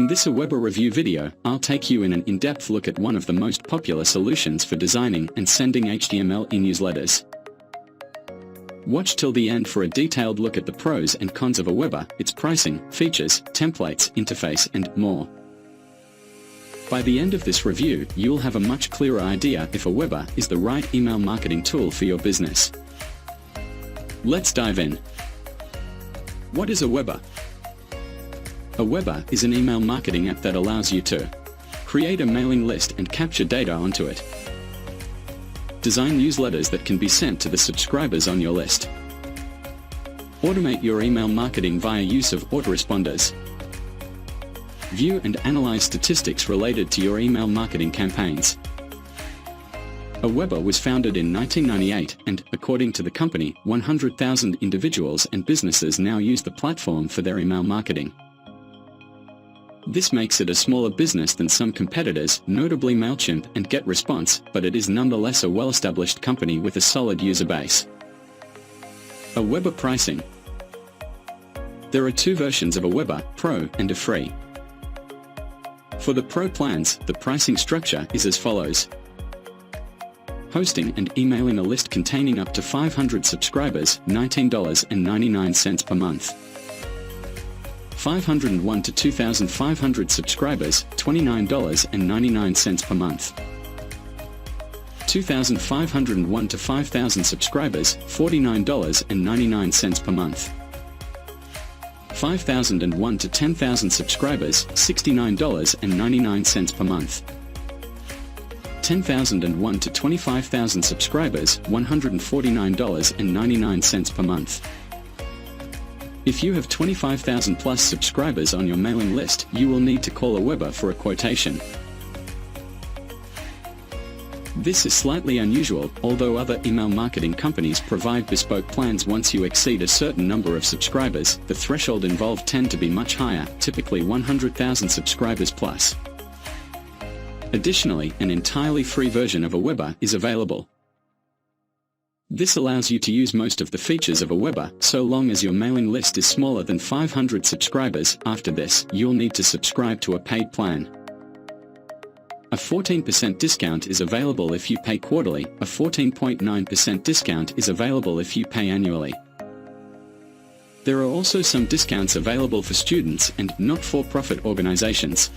In this Aweber review video, I'll take you in an in-depth look at one of the most popular solutions for designing and sending HTML e-newsletters. Watch till the end for a detailed look at the pros and cons of Aweber, its pricing, features, templates, interface, and more. By the end of this review, you'll have a much clearer idea if Aweber is the right email marketing tool for your business. Let's dive in. What is Aweber? Aweber is an email marketing app that allows you to create a mailing list and capture data onto it, design newsletters that can be sent to the subscribers on your list, automate your email marketing via use of autoresponders, view and analyze statistics related to your email marketing campaigns. Aweber was founded in 1998 and, according to the company, 100,000 individuals and businesses now use the platform for their email marketing. This makes it a smaller business than some competitors, notably Mailchimp and Getresponse, but it is nonetheless a well-established company with a solid user base. Aweber pricing. There are two versions of Aweber, Pro and a free. For the Pro plans, the pricing structure is as follows. Hosting and emailing a list containing up to 500 subscribers, $19.99 per month. 501 to 2,500 subscribers, $29.99 per month. 2,501 to 5,000 subscribers, $49.99 per month. 5,001 to 10,000 subscribers, $69.99 per month. 10,001 to 25,000 subscribers, $149.99 per month. If you have 25,000 plus subscribers on your mailing list, you will need to call Aweber for a quotation. This is slightly unusual, although other email marketing companies provide bespoke plans. Once you exceed a certain number of subscribers, the threshold involved tend to be much higher, typically 100,000 subscribers plus. Additionally, an entirely free version of Aweber is available. This allows you to use most of the features of Aweber, so long as your mailing list is smaller than 500 subscribers. After this, you'll need to subscribe to a paid plan. A 14% discount is available if you pay quarterly, a 14.9% discount is available if you pay annually. There are also some discounts available for students and not-for-profit organizations.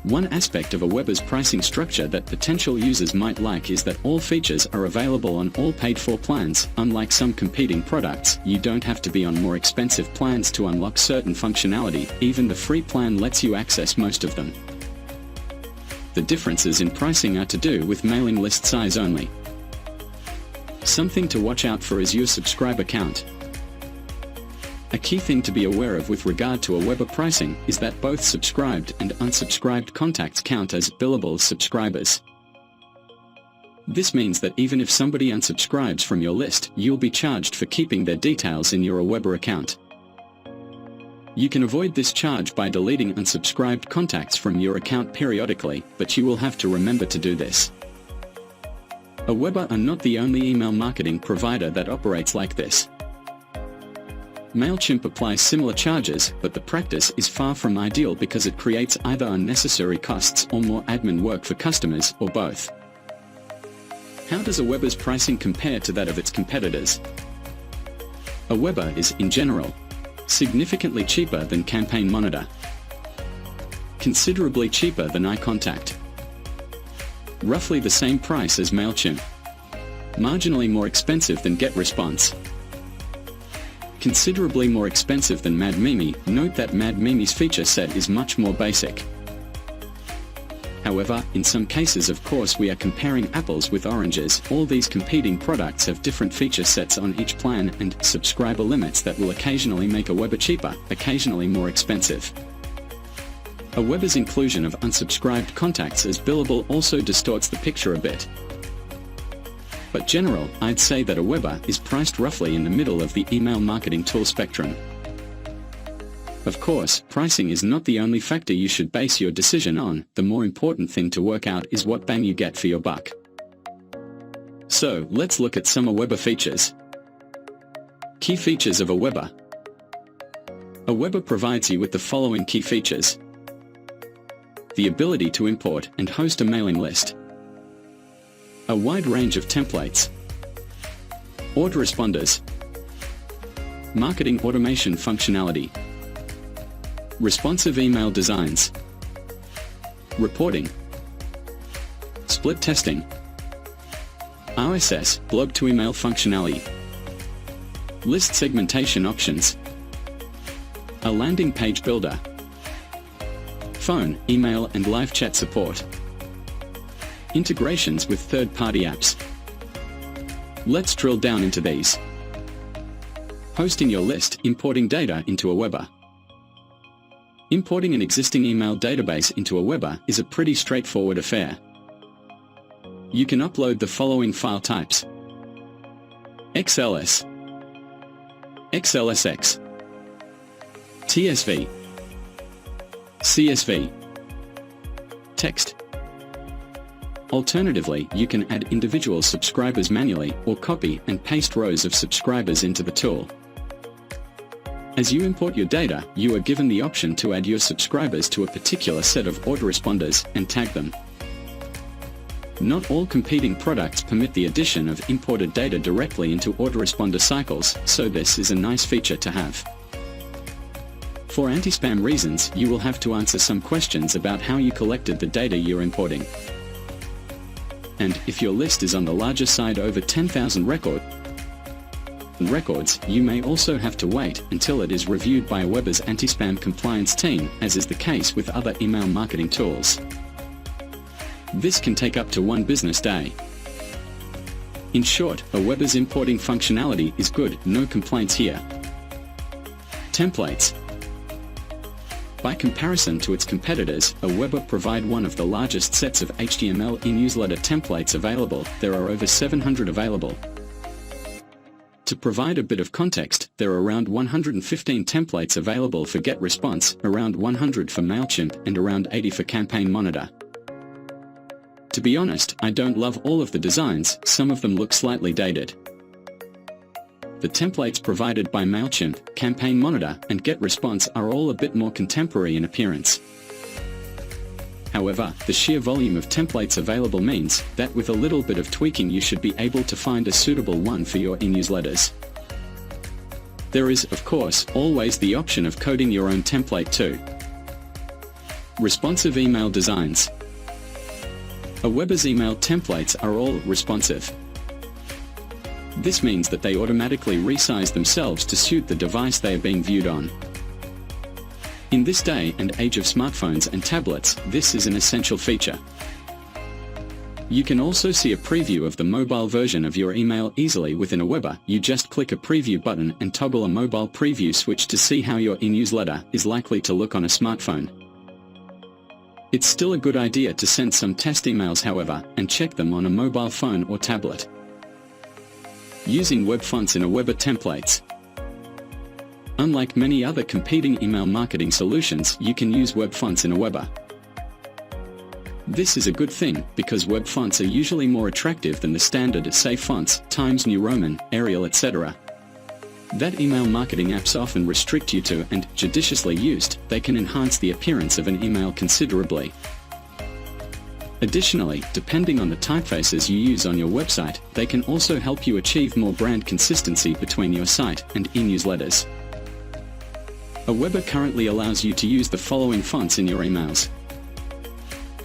One aspect of Aweber's pricing structure that potential users might like is that all features are available on all paid-for plans. Unlike some competing products, you don't have to be on more expensive plans to unlock certain functionality. Even the free plan lets you access most of them. The differences in pricing are to do with mailing list size only. Something to watch out for is your subscriber count. A key thing to be aware of with regard to Aweber pricing is that both subscribed and unsubscribed contacts count as billable subscribers. This means that even if somebody unsubscribes from your list, you'll be charged for keeping their details in your Aweber account. You can avoid this charge by deleting unsubscribed contacts from your account periodically, but you will have to remember to do this. Aweber are not the only email marketing provider that operates like this. Mailchimp applies similar charges, but the practice is far from ideal because it creates either unnecessary costs or more admin work for customers, or both. How does Aweber's pricing compare to that of its competitors? Aweber is, in general, significantly cheaper than Campaign Monitor, considerably cheaper than iContact, roughly the same price as Mailchimp, marginally more expensive than Getresponse, considerably more expensive than MadMimi. Note that MadMimi's feature set is much more basic. However, in some cases, of course, we are comparing apples with oranges. All these competing products have different feature sets on each plan and subscriber limits that will occasionally make Aweber cheaper, occasionally more expensive. Aweber's inclusion of unsubscribed contacts as billable also distorts the picture a bit. But general, I'd say that Aweber is priced roughly in the middle of the email marketing tool spectrum. Of course, pricing is not the only factor you should base your decision on. The more important thing to work out is what bang you get for your buck. So, let's look at some Aweber features. Key features of Aweber. Aweber provides you with the following key features: the ability to import and host a mailing list, a wide range of templates, autoresponders, marketing automation functionality, responsive email designs, reporting, split testing, RSS blog to email functionality, list segmentation options, a landing page builder, phone, email and live chat support, integrations with third-party apps. Let's drill down into these. Hosting your list, importing data into Aweber. Importing an existing email database into Aweber is a pretty straightforward affair. You can upload the following file types: XLS, XLSX, TSV, CSV, text. Alternatively, you can add individual subscribers manually or copy and paste rows of subscribers into the tool. As you import your data, you are given the option to add your subscribers to a particular set of autoresponders and tag them. Not all competing products permit the addition of imported data directly into autoresponder cycles, so this is a nice feature to have. For anti-spam reasons, you will have to answer some questions about how you collected the data you're importing. And if your list is on the larger side, over 10,000 records, you may also have to wait until it is reviewed by Aweber's anti-spam compliance team, as is the case with other email marketing tools. This can take up to 1 business day. In short, Aweber's importing functionality is good, no complaints here. Templates. By comparison to its competitors, Aweber provide one of the largest sets of HTML e-newsletter templates available. There are over 700 available. To provide a bit of context, there are around 115 templates available for GetResponse, around 100 for Mailchimp, and around 80 for Campaign Monitor. To be honest, I don't love all of the designs, some of them look slightly dated. The templates provided by Mailchimp, Campaign Monitor, and GetResponse are all a bit more contemporary in appearance. However, the sheer volume of templates available means that with a little bit of tweaking you should be able to find a suitable one for your e-newsletters. There is, of course, always the option of coding your own template too. Responsive email designs. Aweber's email templates are all responsive. This means that they automatically resize themselves to suit the device they are being viewed on. In this day and age of smartphones and tablets, this is an essential feature. You can also see a preview of the mobile version of your email easily within Aweber. You just click a preview button and toggle a mobile preview switch to see how your e-newsletter is likely to look on a smartphone. It's still a good idea to send some test emails, however, and check them on a mobile phone or tablet. Using web fonts in Aweber templates. Unlike many other competing email marketing solutions, you can use web fonts in Aweber. This is a good thing, because web fonts are usually more attractive than the standard safe fonts, Times New Roman, Arial, etc. that email marketing apps often restrict you to, and, judiciously used, they can enhance the appearance of an email considerably. Additionally, depending on the typefaces you use on your website, they can also help you achieve more brand consistency between your site and e-newsletters. Aweber currently allows you to use the following fonts in your emails: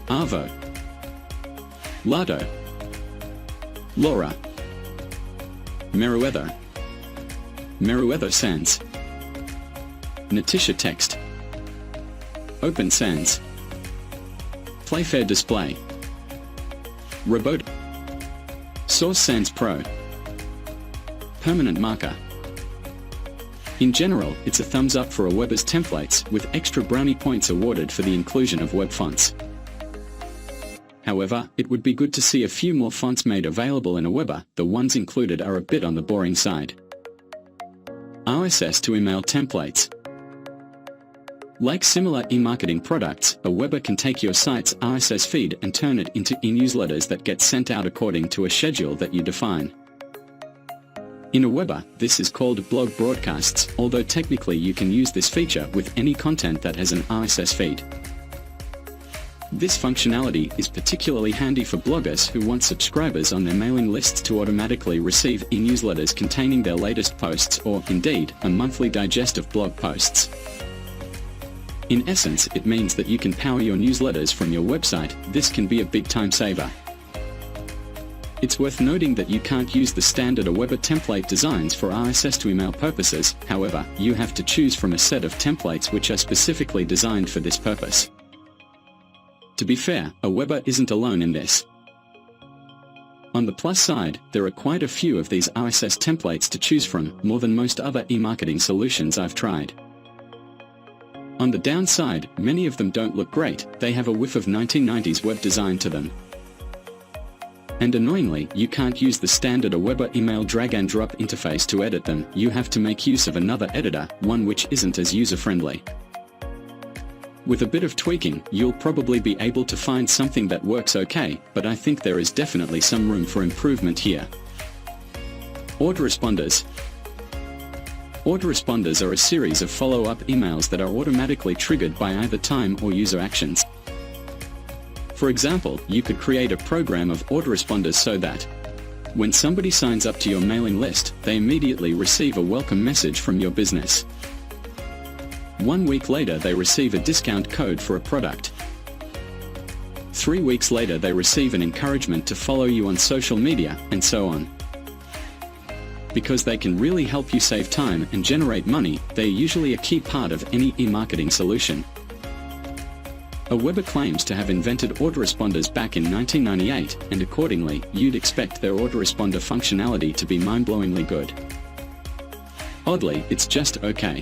Arvo, Lardo, Laura, Meriwether, Meriwether Sans, Natisha Text, Open Sans, Playfair Display, Roboto, Source Sans Pro, Permanent Marker. In general, it's a thumbs up for Aweber's templates, with extra brownie points awarded for the inclusion of web fonts. However, it would be good to see a few more fonts made available in Aweber. The ones included are a bit on the boring side. RSS to email templates. Like similar e-marketing products, Aweber can take your site's RSS feed and turn it into e-newsletters that get sent out according to a schedule that you define. In Aweber, this is called blog broadcasts, although technically you can use this feature with any content that has an RSS feed. This functionality is particularly handy for bloggers who want subscribers on their mailing lists to automatically receive e-newsletters containing their latest posts or, indeed, a monthly digest of blog posts. In essence, it means that you can power your newsletters from your website. This can be a big time saver. It's worth noting that you can't use the standard Aweber template designs for RSS to email purposes. However, you have to choose from a set of templates which are specifically designed for this purpose. To be fair, Aweber isn't alone in this. On the plus side, there are quite a few of these RSS templates to choose from, more than most other e-marketing solutions I've tried. On the downside, many of them don't look great. They have a whiff of 1990s web design to them. And annoyingly, you can't use the standard Aweber email drag-and-drop interface to edit them. You have to make use of another editor, one which isn't as user-friendly. With a bit of tweaking, you'll probably be able to find something that works okay, but I think there is definitely some room for improvement here. Autoresponders. Autoresponders are a series of follow-up emails that are automatically triggered by either time or user actions. For example, you could create a program of autoresponders so that when somebody signs up to your mailing list, they immediately receive a welcome message from your business. 1 week later they receive a discount code for a product. 3 weeks later they receive an encouragement to follow you on social media, and so on. Because they can really help you save time and generate money, they are usually a key part of any e-marketing solution. Aweber claims to have invented autoresponders back in 1998, and accordingly, you'd expect their autoresponder functionality to be mind-blowingly good. Oddly, it's just okay.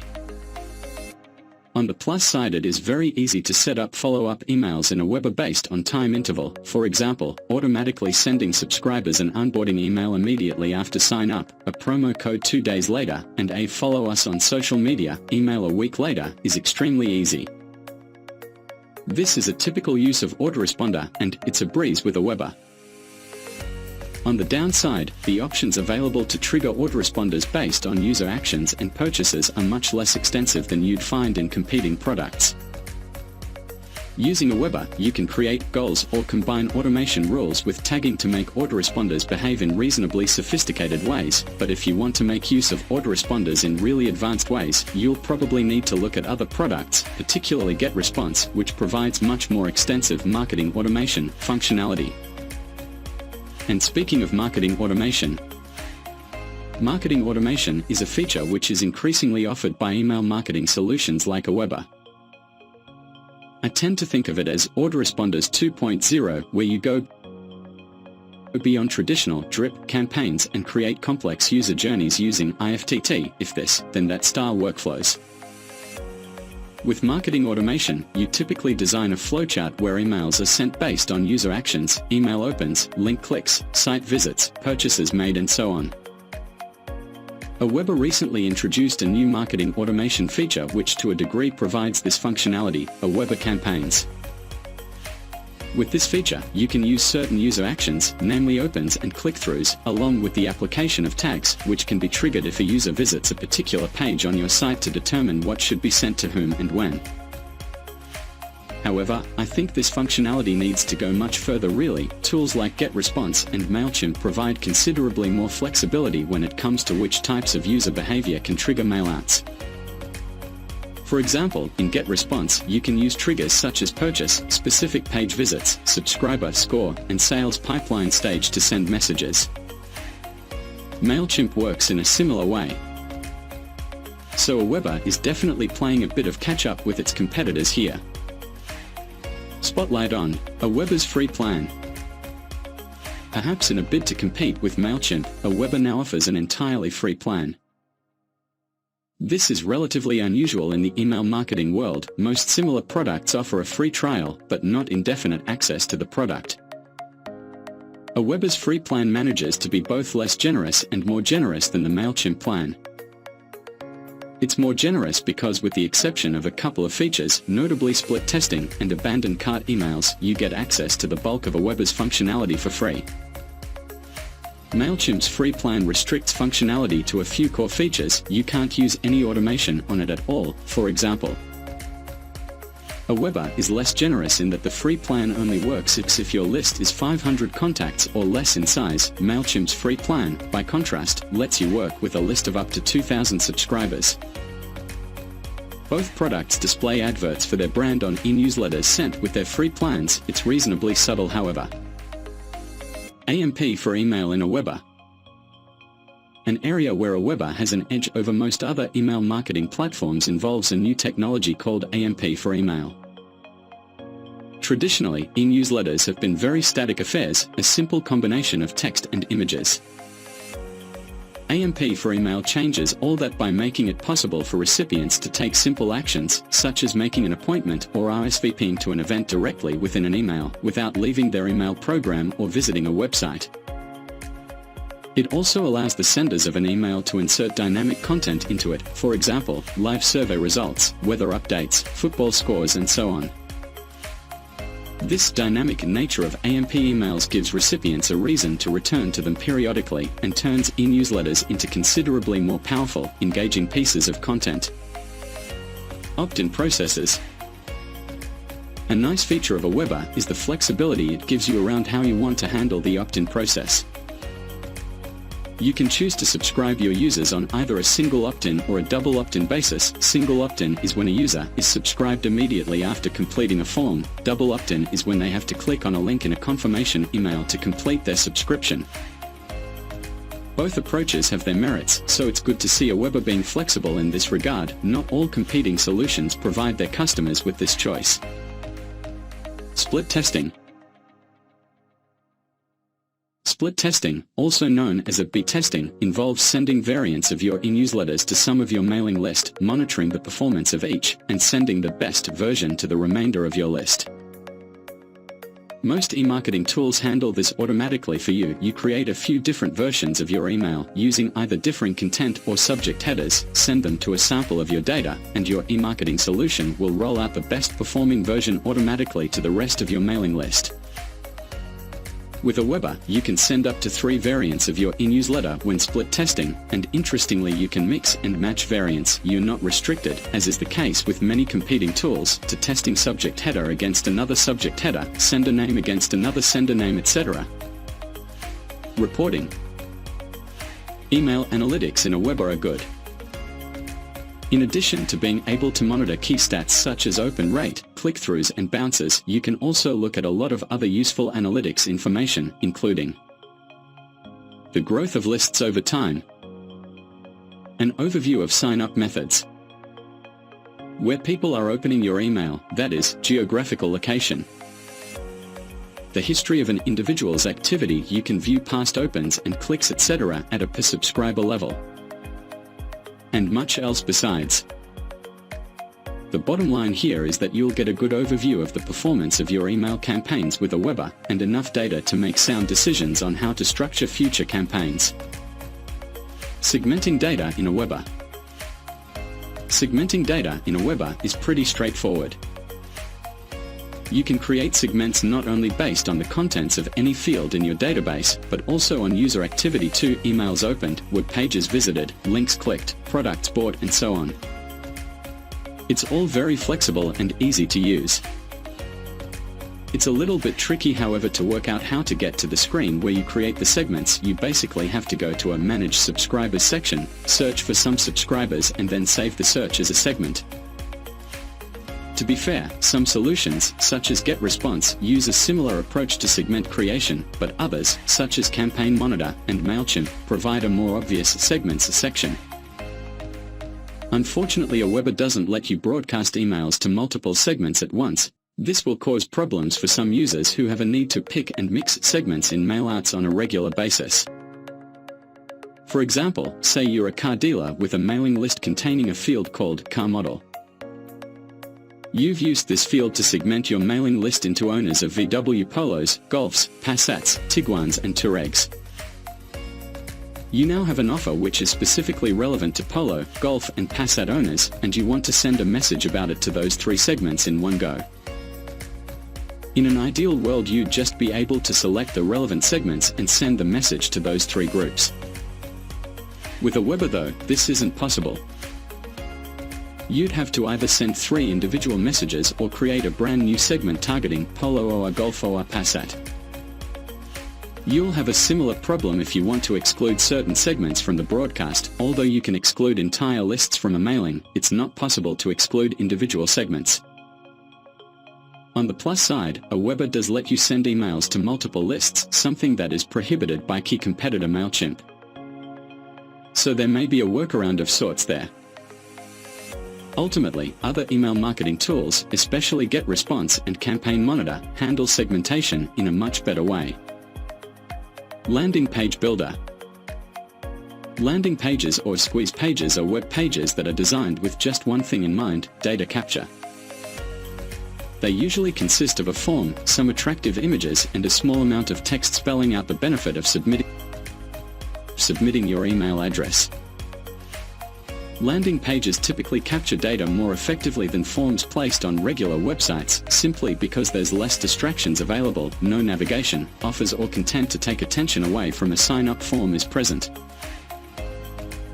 On the plus side, it is very easy to set up follow-up emails in Aweber based on time interval. For example, automatically sending subscribers an onboarding email immediately after sign-up, a promo code 2 days later, and a follow us on social media email a week later is extremely easy. This is a typical use of autoresponder, and it's a breeze with Aweber. On the downside, the options available to trigger autoresponders based on user actions and purchases are much less extensive than you'd find in competing products. Using Aweber, you can create goals or combine automation rules with tagging to make autoresponders behave in reasonably sophisticated ways, but if you want to make use of autoresponders in really advanced ways, you'll probably need to look at other products, particularly Getresponse, which provides much more extensive marketing automation functionality. And speaking of marketing automation is a feature which is increasingly offered by email marketing solutions like Aweber. I tend to think of it as Autoresponders 2.0, where you go beyond traditional drip campaigns and create complex user journeys using IFTT, if this, then that style workflows. With marketing automation, you typically design a flowchart where emails are sent based on user actions, email opens, link clicks, site visits, purchases made, and so on. Aweber recently introduced a new marketing automation feature which to a degree provides this functionality, Aweber Campaigns. With this feature, you can use certain user actions, namely opens and click-throughs, along with the application of tags, which can be triggered if a user visits a particular page on your site to determine what should be sent to whom and when. However, I think this functionality needs to go much further really. Tools like Getresponse and Mailchimp provide considerably more flexibility when it comes to which types of user behavior can trigger mailouts. For example, in Getresponse, you can use triggers such as purchase, specific page visits, subscriber score, and sales pipeline stage to send messages. Mailchimp works in a similar way. So Aweber is definitely playing a bit of catch-up with its competitors here. Spotlight on Aweber's free plan. Perhaps in a bid to compete with Mailchimp, Aweber now offers an entirely free plan. This is relatively unusual in the email marketing world. Most similar products offer a free trial, but not indefinite access to the product. Aweber's free plan manages to be both less generous and more generous than the Mailchimp plan. It's more generous because, with the exception of a couple of features, notably split testing and abandoned cart emails, you get access to the bulk of Aweber's functionality for free. Mailchimp's free plan restricts functionality to a few core features. You can't use any automation on it at all, for example. Aweber is less generous in that the free plan only works if your list is 500 contacts or less in size. Mailchimp's free plan, by contrast, lets you work with a list of up to 2,000 subscribers. Both products display adverts for their brand on e-newsletters sent with their free plans. It's reasonably subtle, however. AMP for email in Aweber. An area where Aweber has an edge over most other email marketing platforms involves a new technology called AMP for email. Traditionally, e-newsletters have been very static affairs, a simple combination of text and images. AMP for email changes all that by making it possible for recipients to take simple actions, such as making an appointment or RSVPing to an event directly within an email, without leaving their email program or visiting a website. It also allows the senders of an email to insert dynamic content into it, for example, live survey results, weather updates, football scores, and so on. This dynamic nature of AMP emails gives recipients a reason to return to them periodically and turns e-newsletters into considerably more powerful, engaging pieces of content. Opt-in processes. A nice feature of Aweber is the flexibility it gives you around how you want to handle the opt-in process. You can choose to subscribe your users on either a single opt-in or a double opt-in basis. Single opt-in is when a user is subscribed immediately after completing a form. Double opt-in is when they have to click on a link in a confirmation email to complete their subscription. Both approaches have their merits, so it's good to see Aweber being flexible in this regard. Not all competing solutions provide their customers with this choice. Split testing. Split testing, also known as A/B testing, involves sending variants of your e-newsletters to some of your mailing list, monitoring the performance of each, and sending the best version to the remainder of your list. Most e-marketing tools handle this automatically for you. You create a few different versions of your email, using either differing content or subject headers, send them to a sample of your data, and your e-marketing solution will roll out the best performing version automatically to the rest of your mailing list. With Aweber, you can send up to 3 variants of your e-newsletter when split testing, and interestingly you can mix and match variants. You're not restricted, as is the case with many competing tools, to testing subject header against another subject header, sender name against another sender name, etc. Reporting. Email analytics in Aweber are good. In addition to being able to monitor key stats such as open rate, click-throughs and bounces, you can also look at a lot of other useful analytics information, including the growth of lists over time, an overview of sign-up methods, where people are opening your email, that is, geographical location, the history of an individual's activity. You can view past opens and clicks, etc. at a per subscriber level, and much else besides. The bottom line here is that you'll get a good overview of the performance of your email campaigns with Aweber, and enough data to make sound decisions on how to structure future campaigns. Segmenting data in Aweber. Segmenting data in Aweber is pretty straightforward. You can create segments not only based on the contents of any field in your database, but also on user activity too: emails opened, web pages visited, links clicked, products bought, and so on. It's all very flexible and easy to use. It's a little bit tricky, however, to work out how to get to the screen where you create the segments. You basically have to go to a Manage Subscribers section, search for some subscribers, and then save the search as a segment. To be fair, some solutions, such as Getresponse, use a similar approach to segment creation, but others, such as Campaign Monitor and Mailchimp, provide a more obvious segments section. Unfortunately, Aweber doesn't let you broadcast emails to multiple segments at once. This will cause problems for some users who have a need to pick and mix segments in mailouts on a regular basis. For example, say you're a car dealer with a mailing list containing a field called Car Model. You've used this field to segment your mailing list into owners of VW Polos, Golfs, Passats, Tiguans, and Touaregs. You now have an offer which is specifically relevant to Polo, Golf, and Passat owners, and you want to send a message about it to those 3 segments in one go. In an ideal world, you'd just be able to select the relevant segments and send the message to those 3 groups. With Aweber though, this isn't possible. You'd have to either send 3 individual messages or create a brand new segment targeting Polo or Golfo or Passat. You'll have a similar problem if you want to exclude certain segments from the broadcast. Although you can exclude entire lists from a mailing, it's not possible to exclude individual segments. On the plus side, Aweber does let you send emails to multiple lists, something that is prohibited by key competitor Mailchimp. So there may be a workaround of sorts there. Ultimately, other email marketing tools, especially Getresponse and Campaign Monitor, handle segmentation in a much better way. Landing Page Builder. Landing pages or squeeze pages are web pages that are designed with just one thing in mind: data capture. They usually consist of a form, some attractive images, and a small amount of text spelling out the benefit of submitting your email address. Landing pages typically capture data more effectively than forms placed on regular websites, simply because there's less distractions available, no navigation, offers or content to take attention away from a sign-up form is present.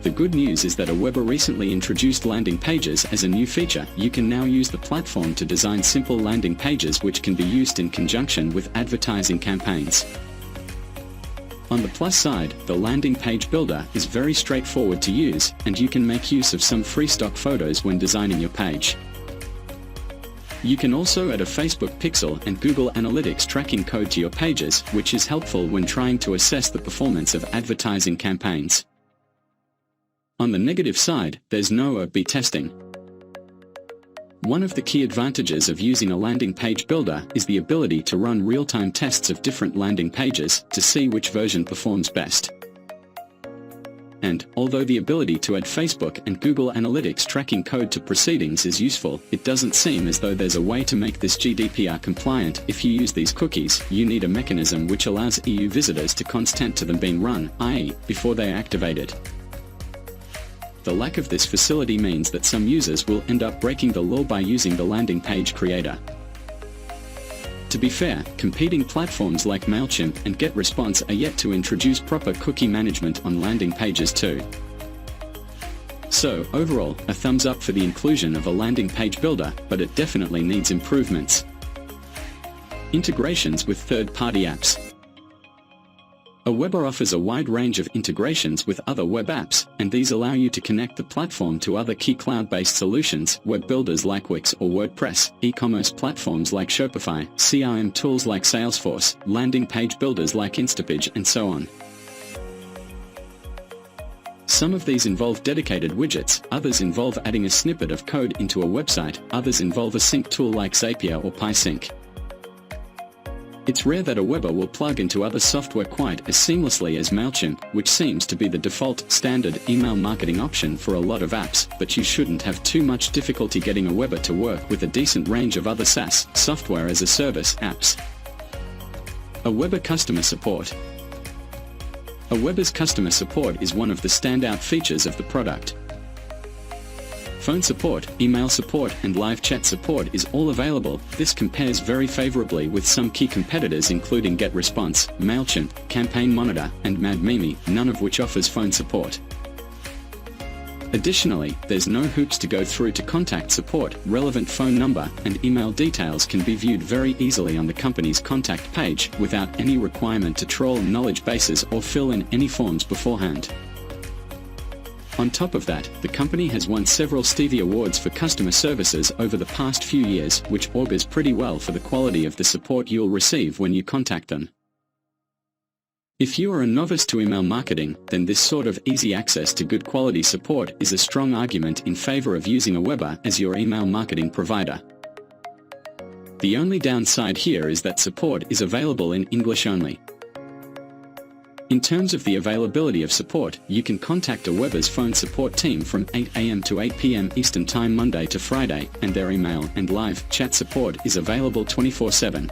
The good news is that Aweber recently introduced landing pages as a new feature. You can now use the platform to design simple landing pages which can be used in conjunction with advertising campaigns. On the plus side, the landing page builder is very straightforward to use, and you can make use of some free stock photos when designing your page. You can also add a Facebook pixel and Google Analytics tracking code to your pages, which is helpful when trying to assess the performance of advertising campaigns. On the negative side, there's no A/B testing. One of the key advantages of using a landing page builder is the ability to run real-time tests of different landing pages to see which version performs best. And, although the ability to add Facebook and Google Analytics tracking code to proceedings is useful, it doesn't seem as though there's a way to make this GDPR compliant. If you use these cookies, you need a mechanism which allows EU visitors to consent to them being run, i.e., before they are activated. The lack of this facility means that some users will end up breaking the law by using the landing page creator. To be fair, competing platforms like Mailchimp and Getresponse are yet to introduce proper cookie management on landing pages too. So, overall, a thumbs up for the inclusion of a landing page builder, but it definitely needs improvements. Integrations with third-party apps. Aweber offers a wide range of integrations with other web apps, and these allow you to connect the platform to other key cloud-based solutions, web builders like Wix or WordPress, e-commerce platforms like Shopify, CRM tools like Salesforce, landing page builders like Instapage, and so on. Some of these involve dedicated widgets, others involve adding a snippet of code into a website, others involve a sync tool like Zapier or PySync. It's rare that Aweber will plug into other software quite as seamlessly as Mailchimp, which seems to be the default, standard email marketing option for a lot of apps, but you shouldn't have too much difficulty getting Aweber to work with a decent range of other SaaS, software as a service, apps. Aweber Customer Support. Aweber's customer support is one of the standout features of the product. Phone support, email support, and live chat support is all available. This compares very favorably with some key competitors including Getresponse, Mailchimp, Campaign Monitor, and MadMimi, none of which offers phone support. Additionally, there's no hoops to go through to contact support. Relevant phone number and email details can be viewed very easily on the company's contact page without any requirement to troll knowledge bases or fill in any forms beforehand. On top of that, the company has won several Stevie Awards for customer services over the past few years, which augurs pretty well for the quality of the support you'll receive when you contact them. If you are a novice to email marketing, then this sort of easy access to good quality support is a strong argument in favor of using Aweber as your email marketing provider. The only downside here is that support is available in English only. In terms of the availability of support, you can contact Aweber's phone support team from 8 AM to 8 PM Eastern Time Monday to Friday, and their email and live chat support is available 24/7.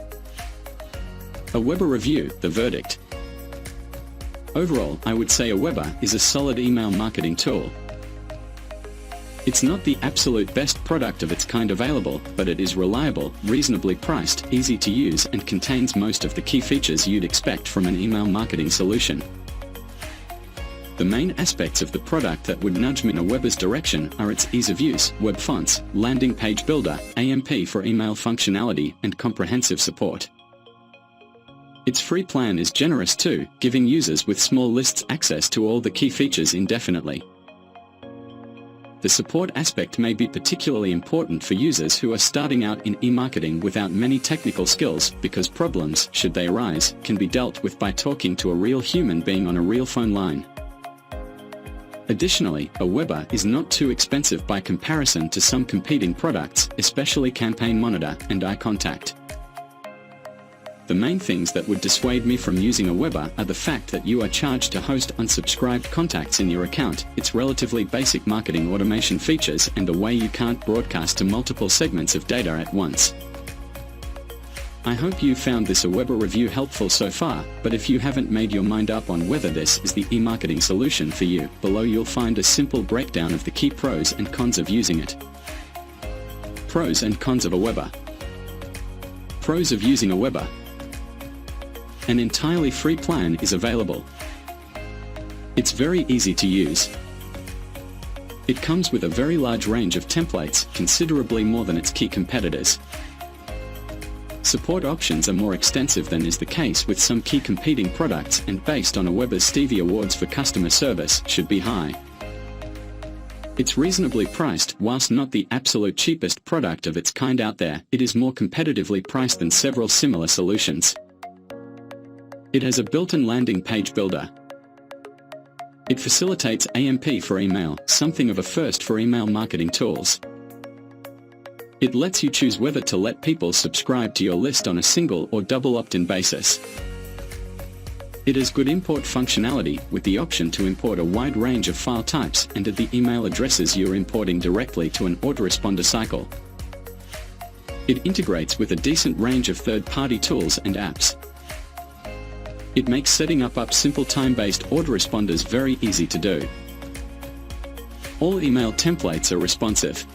Aweber Review, the verdict. Overall, I would say Aweber is a solid email marketing tool. It's not the absolute best product of its kind available, but it is reliable, reasonably priced, easy to use, and contains most of the key features you'd expect from an email marketing solution. The main aspects of the product that would nudge me in Aweber's direction are its ease of use, web fonts, landing page builder, AMP for email functionality, and comprehensive support. Its free plan is generous too, giving users with small lists access to all the key features indefinitely. The support aspect may be particularly important for users who are starting out in e-marketing without many technical skills, because problems, should they arise, can be dealt with by talking to a real human being on a real phone line. Additionally, Aweber is not too expensive by comparison to some competing products, especially Campaign Monitor and iContact. The main things that would dissuade me from using Aweber are the fact that you are charged to host unsubscribed contacts in your account, its relatively basic marketing automation features, and the way you can't broadcast to multiple segments of data at once. I hope you found this Aweber review helpful so far, but if you haven't made your mind up on whether this is the e-marketing solution for you, below you'll find a simple breakdown of the key pros and cons of using it. Pros and cons of Aweber. Pros of using Aweber. An entirely free plan is available. It's very easy to use. It comes with a very large range of templates, considerably more than its key competitors. Support options are more extensive than is the case with some key competing products, and based on Aweber's Stevie Awards for customer service, should be high. It's reasonably priced. Whilst not the absolute cheapest product of its kind out there, it is more competitively priced than several similar solutions. It has a built-in landing page builder. It facilitates AMP for email, something of a first for email marketing tools. It lets you choose whether to let people subscribe to your list on a single or double opt-in basis. It has good import functionality, with the option to import a wide range of file types and at the email addresses you're importing directly to an autoresponder cycle. It integrates with a decent range of third-party tools and apps. It makes setting up simple time-based autoresponders very easy to do. All email templates are responsive.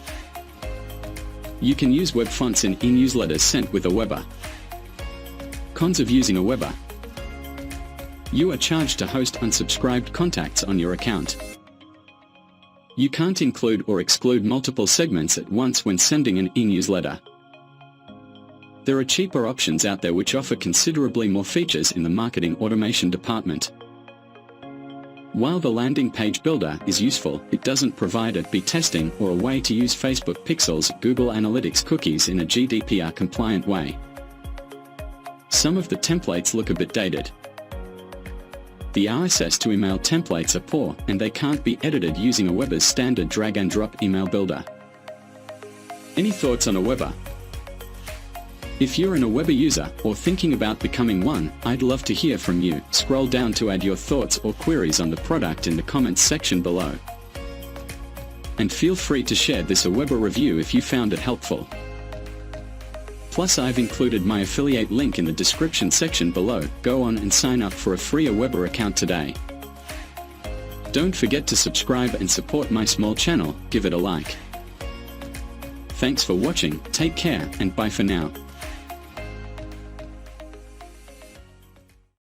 You can use web fonts in e-newsletters sent with Aweber. Cons of using Aweber. You are charged to host unsubscribed contacts on your account. You can't include or exclude multiple segments at once when sending an e-newsletter. There are cheaper options out there which offer considerably more features in the marketing automation department. While the landing page builder is useful, it doesn't provide A/B testing or a way to use Facebook Pixel's Google Analytics cookies in a GDPR-compliant way. Some of the templates look a bit dated. The RSS to email templates are poor, and they can't be edited using Aweber's standard drag-and-drop email builder. Any thoughts on Aweber? If you're an Aweber user, or thinking about becoming one, I'd love to hear from you. Scroll down to add your thoughts or queries on the product in the comments section below. And feel free to share this Aweber review if you found it helpful. Plus, I've included my affiliate link in the description section below. Go on and sign up for a free Aweber account today. Don't forget to subscribe and support my small channel. Give it a like. Thanks for watching, take care, and bye for now.